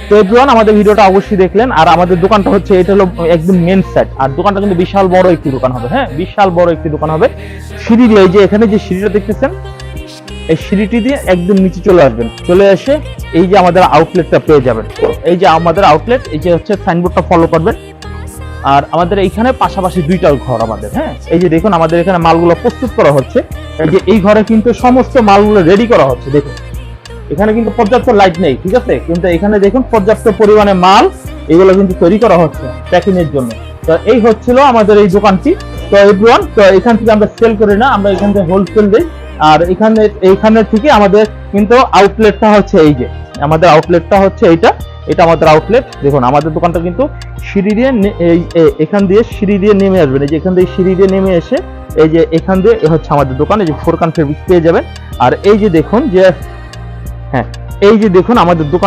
তো এভরিওয়ান, আমাদের ভিডিওটা অবশ্যই দেখলেন। আর আমাদের দোকানটা হচ্ছে, এটা হলো একদম মেন সাইড, আর দোকানটা কিন্তু বিশাল বড় একটি দোকান হবে। হ্যাঁ, বিশাল বড় একটি দোকান হবে। সিঁড়ি দিয়ে, এই যে এখানে যে সিঁড়িটা দেখতেছেন, এই সিঁড়িটি দিয়ে একদম নিচে চলে আসবেন, চলে এসে এই যে আমাদের আউটলেটটা পেয়ে যাবেন। এই যে আমাদের আউটলেট, এই যে হচ্ছে সাইনবোর্ডটা ফলো করবেন। আর আমাদের এইখানে পাশাপাশি দুইটা ঘর আমাদের। হ্যাঁ, এই যে দেখুন আমাদের এখানে মালগুলো প্রস্তুত করা হচ্ছে। এই যে এই ঘরে কিন্তু সমস্ত মালগুলো রেডি করা হচ্ছে। দেখুন এখানে কিন্তু পর্যাপ্ত লাইট নেই, ঠিক আছে, কিন্তু এখানে দেখুন পর্যাপ্ত পরিমাণে মাল এগুলো কিন্তু তৈরি করা হচ্ছে প্যাকিং এর জন্য। তো এই হচ্ছিল আমাদের এই দোকানটি। তো এভরিওয়ান, তো এখান থেকে আমরা সেল করি না, আমরা এখান থেকে হোলসেল দিই। আর এইখানে থেকে আমাদের কিন্তু আউটলেটটা হচ্ছে, এই যে আমাদের আউটলেটটা হচ্ছে এইটা, এটা আমাদের আউটলেট। দেখুন আমাদের দোকানটা কিন্তু সিঁড়ি দিয়ে এখান দিয়ে সিঁড়ি দিয়ে নেমে আসবেন। এই যে এখান দিয়ে সিঁড়ি দিয়ে নেমে এসে এই যে এখান দিয়ে হচ্ছে আমাদের দোকান। এই যে ফোরকান ফেব্রিক্স পেয়ে যাবেন। আর এই যে দেখুন যে, হ্যাঁ, এই যে দেখুন আমাদের দোকান